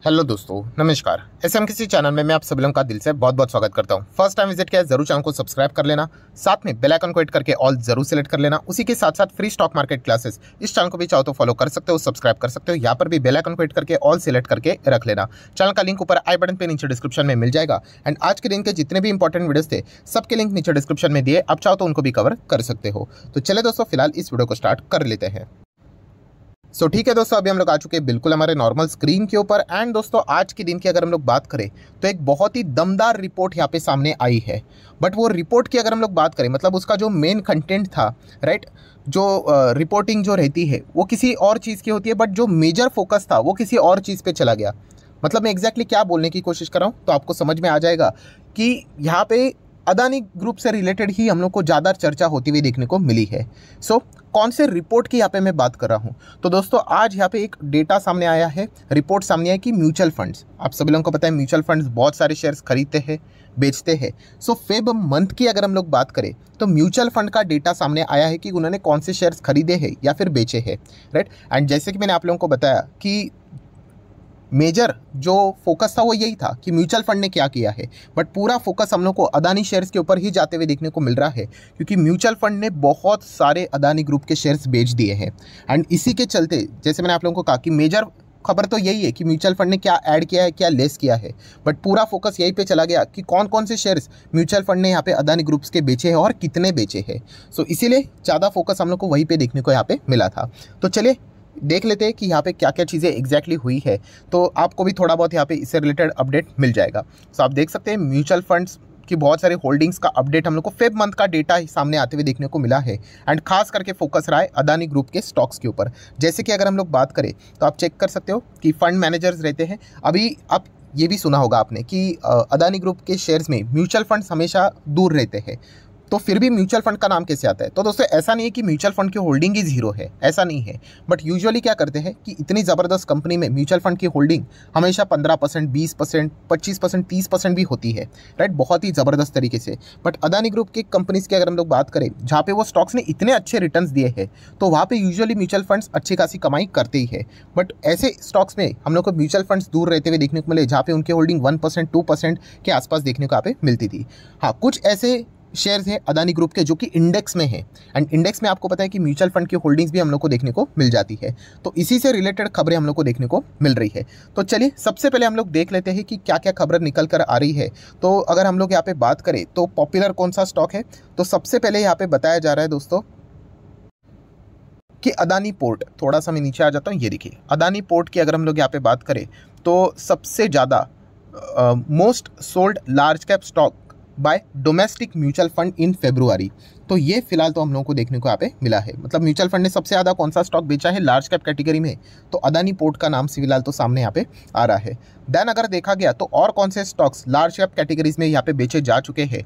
Hello दोस्तों, नमस्कार। SMKC channel में मैं आप सभी लोगों का दिल से बहुत बहुत स्वागत करता हूं। फर्स्ट टाइम विजिट किया है जरूर चैनल को सब्सक्राइब कर लेना, साथ में बेल आइकन को हिट करके ऑल जरूर सेलेक्ट कर लेना। उसी के साथ साथ फ्री स्टॉक मार्केट क्लासेस इस चैनल को भी चाहो तो फॉलो कर सकते हो, सब्सक्राइब कर सकते हो। यहाँ पर भी बेल आइकन को हिट करके ऑल सेलेक्ट करके रख लेना। चैनल का लिंक ऊपर आई बटन पे नीचे डिस्क्रिप्शन में मिल जाएगा। एंड आज के दिन के जितने भी इंपॉर्टेंट वीडियोस थे सबके लिंक नीचे डिस्क्रिप्शन में दिए, आप चाहो तो उनको भी कवर कर सकते हो। तो चले दोस्तों, फिलहाल इस वीडियो को स्टार्ट कर लेते हैं। ठीक है दोस्तों, अभी हम लोग आ चुके हैं बिल्कुल हमारे नॉर्मल स्क्रीन के ऊपर। एंड दोस्तों, आज के दिन की अगर हम लोग बात करें तो एक बहुत ही दमदार रिपोर्ट यहाँ पे सामने आई है। बट वो रिपोर्ट की अगर हम लोग बात करें, मतलब उसका जो मेन कंटेंट था, राइट, जो रिपोर्टिंग जो रहती है वो किसी और चीज़ की होती है, बट जो मेजर फोकस था वो किसी और चीज़ पे चला गया। मतलब मैं एग्जैक्टली क्या बोलने की कोशिश कर रहा हूँ तो आपको समझ में आ जाएगा कि यहाँ पे अदानी ग्रुप से रिलेटेड ही हम लोग को ज़्यादा चर्चा होती हुई देखने को मिली है। कौन से रिपोर्ट की यहाँ पे मैं बात कर रहा हूँ तो दोस्तों, आज यहाँ पे एक डेटा सामने आया है, रिपोर्ट सामने आया कि म्यूचुअल फंड्स, आप सभी लोगों को पता है म्यूचुअल फंड्स बहुत सारे शेयर्स खरीदते हैं, बेचते हैं। फेब मंथ की अगर हम लोग बात करें तो म्यूचुअल फंड का डेटा सामने आया है कि उन्होंने कौन से शेयर्स खरीदे हैं या फिर बेचे हैं, राइट। एंड जैसे कि मैंने आप लोगों को बताया कि मेजर जो फोकस था वो यही था कि म्यूचुअल फंड ने क्या किया है, बट पूरा फोकस हम लोग को अदानी शेयर्स के ऊपर ही जाते हुए देखने को मिल रहा है, क्योंकि म्यूचुअल फंड ने बहुत सारे अदानी ग्रुप के शेयर्स बेच दिए हैं। एंड इसी के चलते जैसे मैंने आप लोगों को कहा कि मेजर खबर तो यही है कि म्यूचुअल फंड ने क्या ऐड किया है, क्या लेस किया है, बट पूरा फोकस यही पे चला गया कि कौन कौन से शेयर्स म्यूचुअल फंड ने यहाँ पे अदानी ग्रुप्स के बेचे हैं और कितने बेचे हैं। इसीलिए ज़्यादा फोकस हम लोग को वहीं पे देखने को यहाँ पे मिला था। तो चलिए देख लेते हैं कि यहाँ पे क्या क्या चीज़ें एग्जैक्टली हुई है, तो आपको भी थोड़ा बहुत यहाँ पे इससे रिलेटेड अपडेट मिल जाएगा। आप देख सकते हैं म्यूचुअल फंड्स की बहुत सारे होल्डिंग्स का अपडेट हम लोग को फेब मंथ का डेटा सामने आते हुए देखने को मिला है। एंड खास करके फोकस रहा है अदानी ग्रुप के स्टॉक्स के ऊपर। जैसे कि अगर हम लोग बात करें तो आप चेक कर सकते हो कि फंड मैनेजर्स रहते हैं। अभी आप ये भी सुना होगा आपने कि अदानी ग्रुप के शेयर्स में म्यूचुअल फंड्स हमेशा दूर रहते हैं, तो फिर भी म्यूचुअल फंड का नाम कैसे आता है? तो दोस्तों, ऐसा नहीं है कि म्यूचुअल फंड की होल्डिंग ही जीरो है, ऐसा नहीं है। बट यूजुअली क्या करते हैं कि इतनी ज़बरदस्त कंपनी में म्यूचुअल फंड की होल्डिंग हमेशा 15%, 20%, 25%, 30% भी होती है, राइट, बहुत ही ज़बरदस्त तरीके से। बट अदानी ग्रुप की कंपनीज़ की अगर हम लोग बात करें जहाँ पे वो स्टॉक्स ने इतने अच्छे रिटर्न्स दिए हैं, तो वहाँ पे यूजुअली म्यूचुअल फंड्स अच्छी खासी कमाई करते ही है। बट ऐसे स्टॉक्स में हम लोग को म्यूचुअल फंड्स दूर रहते हुए देखने को मिले जहाँ पे उनकी होल्डिंग 1%, 2% के आसपास देखने को यहाँ पे मिलती थी। हाँ, कुछ ऐसे शेयर्स हैं अदानी ग्रुप के जो कि इंडेक्स में है। एंड इंडेक्स में आपको पता है कि म्यूचुअल फंड की होल्डिंग्स भी हम लोग को देखने को मिल जाती है। तो इसी से रिलेटेड खबरें हम लोग को देखने को मिल रही है। तो चलिए सबसे पहले हम लोग देख लेते हैं कि क्या क्या खबर निकल कर आ रही है। तो अगर हम लोग यहाँ पे बात करें तो पॉपुलर कौन सा स्टॉक है, तो सबसे पहले यहाँ पे बताया जा रहा है दोस्तों कि अदानी पोर्ट। थोड़ा सा मैं नीचे आ जाता हूँ, ये देखिए अदानी पोर्ट की अगर हम लोग यहाँ पे बात करें तो सबसे ज़्यादा most sold large cap stock bye domestic mutual fund in February. तो ये फिलहाल तो हम लोगों को देखने को यहाँ पे मिला है। मतलब म्यूचुअल फंड ने सबसे ज़्यादा कौन सा स्टॉक बेचा है लार्ज कैप कैटेगरी में, तो अदानी पोर्ट का नाम फिलहाल तो सामने यहाँ पे आ रहा है। देन अगर देखा गया तो और कौन से स्टॉक्स लार्ज कैप कैटेगरीज में यहाँ पे बेचे जा चुके हैं,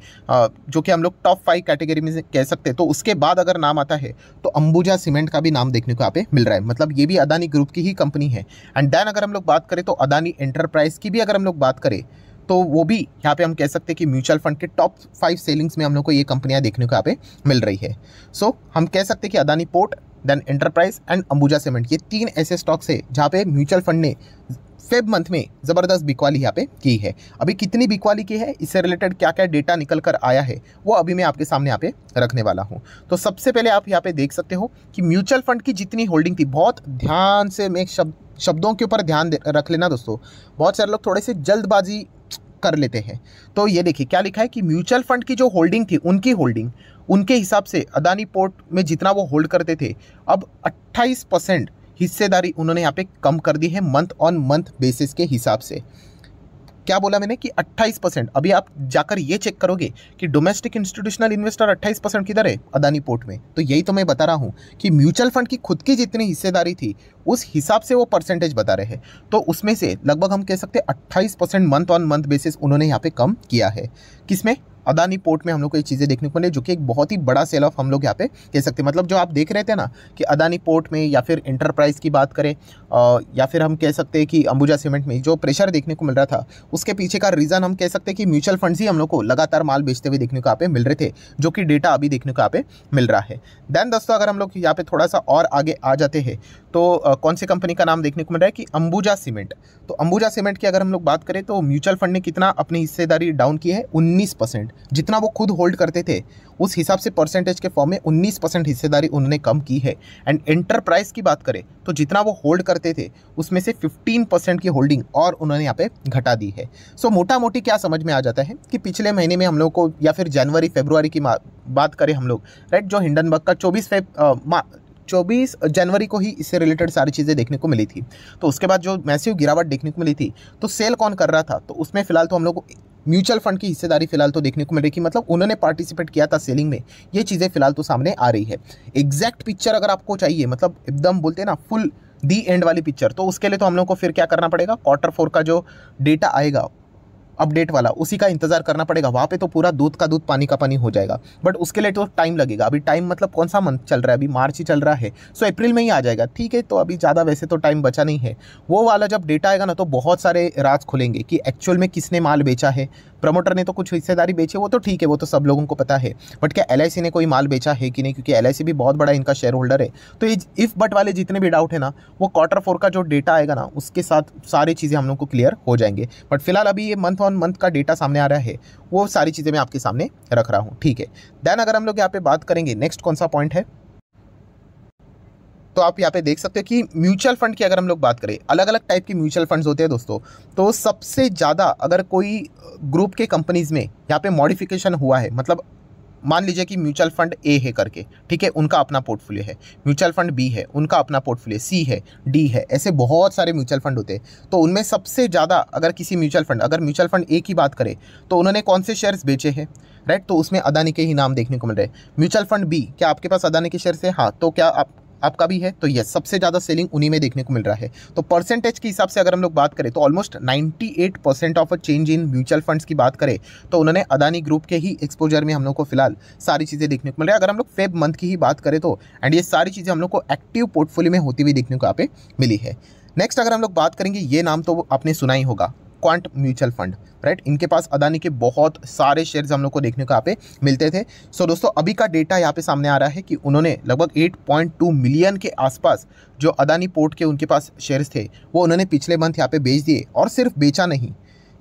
जो कि हम लोग टॉप 5 कैटेगरी में कह सकते हैं। तो उसके बाद अगर नाम आता है तो अंबुजा सीमेंट का भी नाम देखने को यहाँ पे मिल रहा है। मतलब ये भी अदानी ग्रुप की ही कंपनी है। एंड देन अगर हम लोग बात करें तो अदानी एंटरप्राइज की भी अगर हम लोग बात करें तो वो भी यहाँ पे हम कह सकते हैं कि म्यूचुअल फंड के टॉप 5 सेलिंग्स में हम लोग को ये कंपनियां देखने को यहाँ पे मिल रही है। हम कह सकते हैं कि Adani port, then enterprise and Ambuja cement, ये 3 ऐसे स्टॉक्स है जहाँ पे म्यूचुअल फंड ने फेब मंथ में ज़बरदस्त बिकवाली यहाँ पे की है। अभी कितनी बिकवाली की है, इससे रिलेटेड क्या क्या डेटा निकल कर आया है, वो अभी मैं आपके सामने यहाँ पे रखने वाला हूँ। तो सबसे पहले आप यहाँ पे देख सकते हो कि म्यूचुअल फंड की जितनी होल्डिंग थी, बहुत ध्यान से मैं शब्दों के ऊपर ध्यान रख लेना दोस्तों, बहुत सारे लोग थोड़े से जल्दबाजी कर लेते हैं। तो ये देखिए क्या लिखा है कि म्यूचुअल फंड की जो होल्डिंग थी, उनकी होल्डिंग उनके हिसाब से अदानी पोर्ट में जितना वो होल्ड करते थे, अब 28% हिस्सेदारी उन्होंने यहाँ पे कम कर दी है मंथ ऑन मंथ बेसिस के हिसाब से। क्या बोला मैंने कि 28%। अभी आप जाकर ये चेक करोगे कि डोमेस्टिक इंस्टीट्यूशनल इन्वेस्टर 28% किधर है अदानी पोर्ट में। तो यही तो मैं बता रहा हूँ कि म्यूचुअल फंड की खुद की जितनी हिस्सेदारी थी उस हिसाब से वो परसेंटेज बता रहे हैं। तो उसमें से लगभग हम कह सकते हैं 28% मंथ ऑन मंथ बेसिस उन्होंने यहाँ पे कम किया है। किसमें? अदानी पोर्ट में हम लोग को ये चीज़ें देखने को मिले, जो कि एक बहुत ही बड़ा सेल ऑफ हम लोग यहाँ पे कह सकते हैं। मतलब जो आप देख रहे थे ना कि अदानी पोर्ट में या फिर एंटरप्राइज की बात करें या फिर हम कह सकते हैं कि अंबुजा सीमेंट में जो प्रेशर देखने को मिल रहा था, उसके पीछे का रीज़न हम कह सकते हैं कि म्यूचुअल फंड्स ही हम लोग को लगातार माल बेचते हुए देखने को यहाँ पे मिल रहे थे, जो कि डेटा अभी देखने को यहाँ पे मिल रहा है। देन दोस्तों अगर हम लोग यहाँ पे थोड़ा सा और आगे आ जाते हैं तो कौन सी कंपनी का नाम देखने को मिल रहा है कि अंबुजा सीमेंट। तो अंबुजा सीमेंट की अगर हम लोग बात करें तो म्यूचुअल फंड ने कितना अपनी हिस्सेदारी डाउन की है, 19%। जितना वो खुद होल्ड करते थे उस हिसाब से परसेंटेज के फॉर्म में 19% हिस्सेदारी उन्होंने कम की है। एंड एंटरप्राइज की बात करें तो जितना वो होल्ड करते थे उसमें से 15% की होल्डिंग और उन्होंने यहाँ पे घटा दी है। सो मोटा मोटी क्या समझ में आ जाता है कि पिछले महीने में हम लोग को या फिर जनवरी फरवरी की बात करें हम लोग, राइट, जो हिंडनबर्ग का 24 जनवरी को ही इससे रिलेटेड सारी चीज़ें देखने को मिली थी। तो उसके बाद जो मैसिव गिरावट देखने को मिली थी, तो सेल कौन कर रहा था, तो उसमें फिलहाल तो हम लोग को म्यूचुअल फंड की हिस्सेदारी फिलहाल तो देखने को मिल रही कि मतलब उन्होंने पार्टिसिपेट किया था सेलिंग में। ये चीज़ें फिलहाल तो सामने आ रही है। एग्जैक्ट पिक्चर अगर आपको चाहिए, मतलब एकदम बोलते हैं ना फुल दी एंड वाली पिक्चर, तो उसके लिए तो हम लोग को फिर क्या करना पड़ेगा, Q4 का जो डेटा आएगा अपडेट वाला, उसी का इंतजार करना पड़ेगा। वहाँ पे तो पूरा दूध का दूध पानी का पानी हो जाएगा, बट उसके लिए तो टाइम लगेगा। अभी टाइम मतलब कौन सा मंथ चल रहा है, अभी मार्च ही चल रहा है, सो अप्रैल में ही आ जाएगा, ठीक है। तो अभी ज़्यादा वैसे तो टाइम बचा नहीं है। वो वाला जब डेटा आएगा ना तो बहुत सारे राज खुलेंगे कि एक्चुअल में किसने माल बेचा है। प्रमोटर ने तो कुछ हिस्सेदारी बेची, वो तो ठीक है, वो तो सब लोगों को पता है, बट क्या LIC ने कोई माल बेचा है कि नहीं, क्योंकि LIC भी बहुत बड़ा इनका शेयर होल्डर है। तो ये इफ बट वाले जितने भी डाउट है ना, वो Q4 का जो डेटा आएगा ना उसके साथ सारी चीज़ें हम लोग को क्लियर हो जाएंगे। बट फिलहाल अभी ये मंथ ऑन मंथ का डेटा सामने आ रहा है, वो सारी चीज़ें मैं आपके सामने रख रहा हूँ, ठीक है। देन अगर हम लोग यहाँ पे बात करेंगे नेक्स्ट कौन सा पॉइंट है, तो आप यहाँ पे देख सकते हो कि म्यूचुअल फंड की अगर हम लोग बात करें, अलग अलग टाइप की म्यूचुअल फंड्स होते हैं दोस्तों। तो सबसे ज़्यादा अगर कोई ग्रुप के कंपनीज़ में यहाँ पे मॉडिफिकेशन हुआ है, मतलब मान लीजिए कि म्यूचुअल फंड ए है करके, ठीक है, उनका अपना पोर्टफोलियो है, म्यूचुअल फंड बी है, उनका अपना पोर्टफोलियो, सी है, डी है, ऐसे बहुत सारे म्यूचुअल फंड होते हैं। तो उनमें सबसे ज़्यादा अगर किसी अगर म्यूचुअल फंड ए की बात करें तो उन्होंने कौन से शेयर्स बेचे हैं, राइट, तो उसमें अदानी के ही नाम देखने को मिल रहे हैं। म्यूचुअल फंड बी, क्या आपके पास अदानी के शेयर्स है, हाँ, तो क्या आपका भी है, तो यस, सबसे ज़्यादा सेलिंग उन्हीं में देखने को मिल रहा है। तो परसेंटेज के हिसाब से अगर हम लोग बात करें तो almost 98% of a change in mutual funds की बात करें तो उन्होंने अदानी ग्रुप के ही एक्सपोजर में हम लोग को फिलहाल सारी चीज़ें देखने को मिल रही है। अगर हम लोग फेब मंथ की ही बात करें तो, एंड ये सारी चीज़ें हम लोग को एक्टिव पोर्टफोलियो में होती हुई देखने को यहाँ पे मिली है। नेक्स्ट अगर हम लोग बात करेंगे, ये नाम तो आपने सुना ही होगा, क्वांट म्यूचुअल फंड, राइट। इनके पास अदानी के बहुत सारे शेयर्स हम लोग को देखने को यहाँ पे मिलते थे। सो दोस्तों अभी का डेटा यहाँ पे सामने आ रहा है कि उन्होंने लगभग 8.2 मिलियन के आसपास जो अदानी पोर्ट के उनके पास शेयर्स थे वो उन्होंने पिछले मंथ यहाँ पे बेच दिए। और सिर्फ बेचा नहीं,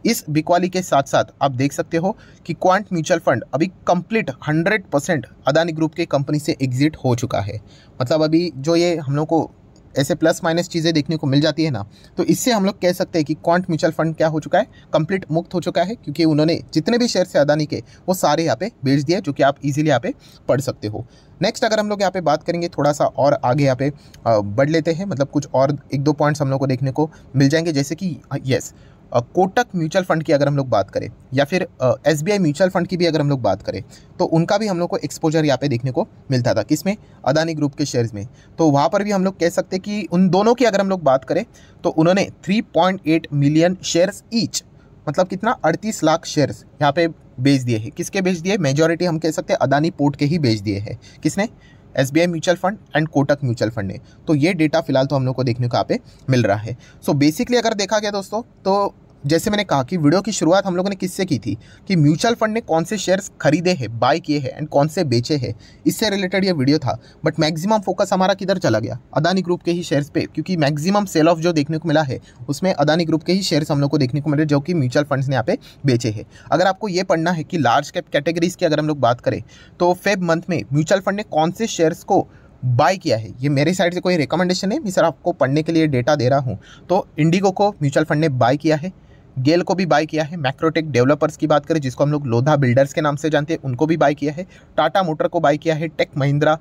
इस बिकवाली के साथ साथ आप देख सकते हो कि क्वांट म्यूचुअल फंड अभी कंप्लीट 100% अदानी ग्रुप के कंपनी से एग्जिट हो चुका है। मतलब अभी जो ये हम लोग को ऐसे प्लस माइनस चीज़ें देखने को मिल जाती है ना, तो इससे हम लोग कह सकते हैं कि क्वांट म्यूचुअल फंड क्या हो चुका है, कंप्लीट मुक्त हो चुका है, क्योंकि उन्होंने जितने भी शेयर से अदानी के वो सारे यहाँ पे बेच दिए, जो कि आप इजीली यहाँ पे पढ़ सकते हो। नेक्स्ट अगर हम लोग यहाँ पे बात करेंगे, थोड़ा सा और आगे यहाँ पे बढ़ लेते हैं, मतलब कुछ और 1-2 पॉइंट्स हम लोग को देखने को मिल जाएंगे, जैसे कि यस, कोटक म्यूचुअल फंड की अगर हम लोग बात करें या फिर SBI म्यूचुअल फंड की भी अगर हम लोग बात करें तो उनका भी हम लोग को एक्सपोजर यहाँ पे देखने को मिलता था, किसमें, अदानी ग्रुप के शेयर्स में। तो वहाँ पर भी हम लोग कह सकते हैं कि उन दोनों की अगर हम लोग बात करें तो उन्होंने 3.8 मिलियन शेयर्स ईच, मतलब कितना, 38 लाख शेयर्स यहाँ पे बेच दिए हैं। किसके बेच दिए, मेजॉरिटी हम कह सकते हैं अदानी पोर्ट के ही बेच दिए हैं। किसने, SBI mutual fund and Kotak mutual fund ने। तो ये डेटा फिलहाल तो हम लोग को देखने को यहाँ पे मिल रहा है। सो बेसिकली अगर देखा गया दोस्तों, तो जैसे मैंने कहा कि वीडियो की शुरुआत हम लोगों ने किससे की थी कि म्यूचुअल फंड ने कौन से शेयर्स खरीदे हैं, बाय किए हैं एंड कौन से बेचे हैं, इससे रिलेटेड ये वीडियो था। बट मैक्सिमम फोकस हमारा किधर चला गया, अदानी ग्रुप के ही शेयर्स पे, क्योंकि मैक्सिमम सेल ऑफ जो देखने को मिला है उसमें अदानी ग्रुप के ही शेयर्स हम लोग को देखने को मिले, जो कि म्यूचुअल फंड्स ने यहाँ पे बेचे हैं। अगर आपको ये पढ़ना है कि लार्ज कैप कैटेगरीज की अगर हम लोग बात करें तो फेब मंथ में म्यूचुअल फंड ने कौन से शेयर्स को बाय किया है, ये मेरी साइड से कोई रिकमेंडेशन है, मैं सर आपको पढ़ने के लिए डेटा दे रहा हूँ। तो इंडिगो को म्यूचुअल फंड ने बाय किया है, गेल को भी बाय किया है, मैक्रोटेक डेवलपर्स की बात करें जिसको हम लोग लोधा बिल्डर्स के नाम से जानते हैं, उनको भी बाय किया है, टाटा मोटर को बाय किया है, Tech Mahindra,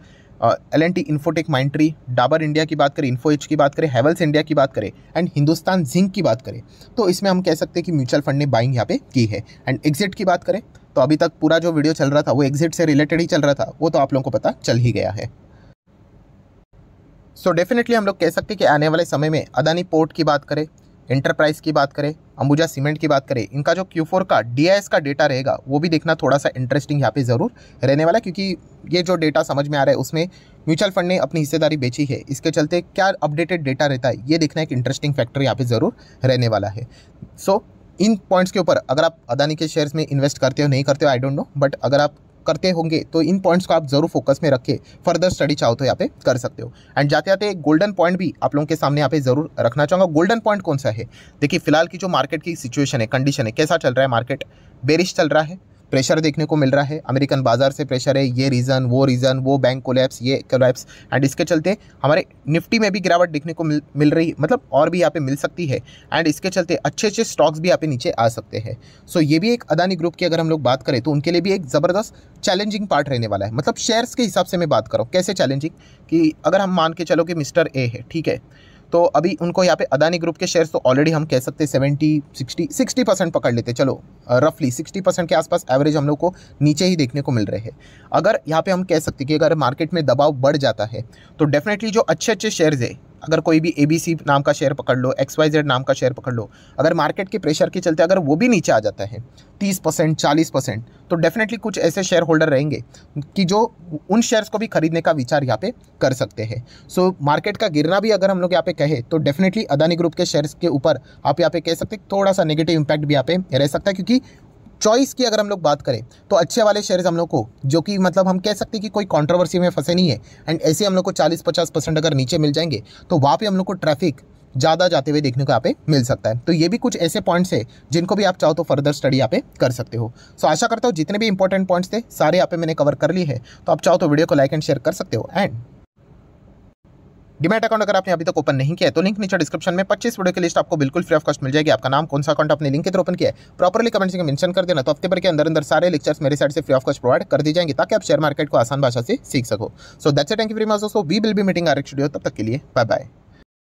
L&T Infotech Mindtree, Dabur India की बात करें, इन्फो एज की बात करें, हैवेल्स इंडिया की बात करें एंड हिंदुस्तान जिंक की बात करें, तो इसमें हम कह सकते हैं कि म्यूचुअल फंड ने बाइंग यहाँ पे की है। एंड एग्जिट की बात करें तो अभी तक पूरा जो वीडियो चल रहा था वो एग्जिट से रिलेटेड ही चल रहा था, वो तो आप लोगों को पता चल ही गया है। सो डेफिनेटली हम लोग कह सकते हैं कि आने वाले समय में अदानी पोर्ट की बात करें, एंटरप्राइज की बात करें, अंबुजा सीमेंट की बात करें, इनका जो Q4 का DIS का डेटा रहेगा वो भी देखना थोड़ा सा इंटरेस्टिंग यहाँ पे ज़रूर रहने वाला है, क्योंकि ये जो डेटा समझ में आ रहा है उसमें म्यूचुअल फंड ने अपनी हिस्सेदारी बेची है, इसके चलते क्या अपडेटेड डेटा रहता है ये देखना एक इंटरेस्टिंग फैक्टर यहाँ पे ज़रूर रहने वाला है। सो इन पॉइंट्स के ऊपर अगर आप अदानी के शेयर्स में इन्वेस्ट करते हो नहीं करते हो आई डोंट नो, बट अगर आप करते होंगे तो इन पॉइंट्स को आप जरूर फोकस में रख के फर्दर स्टडी चाहो तो यहाँ पे कर सकते हो। एंड जाते जाते एक गोल्डन पॉइंट भी आप लोगों के सामने यहाँ पे जरूर रखना चाहूँगा। गोल्डन पॉइंट कौन सा है? देखिए फिलहाल की जो मार्केट की सिचुएशन है, कंडीशन है, कैसा चल रहा है मार्केट? बेरिश चल रहा है, प्रेशर देखने को मिल रहा है, अमेरिकन बाजार से प्रेशर है, ये रीज़न वो बैंक कोलैप्स, ये कोलैप्स, एंड इसके चलते हमारे निफ्टी में भी गिरावट देखने को मिल रही, मतलब और भी यहाँ पे मिल सकती है। एंड इसके चलते अच्छे स्टॉक्स भी यहाँ पे नीचे आ सकते हैं। सो ये भी एक अदानी ग्रुप की अगर हम लोग बात करें तो उनके लिए भी एक ज़बरदस्त चैलेंजिंग पार्ट रहने वाला है। मतलब शेयर्स के हिसाब से मैं बात करूँ कैसे चैलेंजिंग, कि अगर हम मान के चलो कि मिस्टर ए है, ठीक है, तो अभी उनको यहाँ पे अदानी ग्रुप के शेयर्स तो ऑलरेडी हम कह सकते हैं 60% पकड़ लेते, चलो रफली 60% के आसपास एवरेज हम लोग को नीचे ही देखने को मिल रहे हैं। अगर यहाँ पे हम कह सकते हैं कि अगर मार्केट में दबाव बढ़ जाता है तो डेफिनेटली जो अच्छे शेयर्स है, अगर कोई भी ABC नाम का शेयर पकड़ लो, XYZ नाम का शेयर पकड़ लो, अगर मार्केट के प्रेशर के चलते अगर वो भी नीचे आ जाता है 30% 40%, तो डेफिनेटली कुछ ऐसे शेयर होल्डर रहेंगे कि जो उन शेयर्स को भी खरीदने का विचार यहाँ पे कर सकते हैं। सो मार्केट का गिरना भी अगर हम लोग यहाँ पे कहें तो डेफिनेटली अदानी ग्रुप के शेयर्स के ऊपर आप यहाँ पे कह सकते हैं थोड़ा सा नेगेटिव इंपैक्ट भी यहाँ पे रह सकता है, क्योंकि चॉइस की अगर हम लोग बात करें तो अच्छे वाले शेयर्स हम लोग को, जो कि मतलब हम कह सकते हैं कि कोई कंट्रोवर्सी में फंसे नहीं है, एंड ऐसे हम लोग को 40-50% अगर नीचे मिल जाएंगे तो वहाँ पे हम लोग को ट्रैफिक ज़्यादा जाते हुए देखने को यहाँ पे मिल सकता है। तो ये भी कुछ ऐसे पॉइंट्स है जिनको भी आप चाहो तो फर्दर स्टडी यहाँ पे कर सकते हो। सो आशा करता हूँ जितने भी इंपॉर्टेंट पॉइंट्स थे सारे यहाँ पे मैंने कवर कर लिए हैं, तो आप चाहो तो वीडियो को लाइक एंड शेयर कर सकते हो। एंड डीमैट अकाउंट अगर आपने अभी तक ओपन नहीं किया है तो लिंक नीचे डिस्क्रिप्शन में 25 वीडियो की लिस्ट आपको बिल्कुल फ्री ऑफ कॉस्ट मिल जाएगी। आपका नाम, कौन सा अकाउंट आपने लिंक के थ्रू ओपन किया है, प्रॉपर्ली कमेंट्स में मेंशन कर देना, तो हफ्ते भर के अंदर सारे लेक्चर्स मेरे साइड से फ्री ऑफ कॉस्ट प्रोवाइड कर दी जाएंगे ताकि आप शेयर मार्केट को आसान भाषा से सीख सको। So that's it, thank you very much दोस्तों, we will be meeting our next video, तब तक के लिए बाय बाय।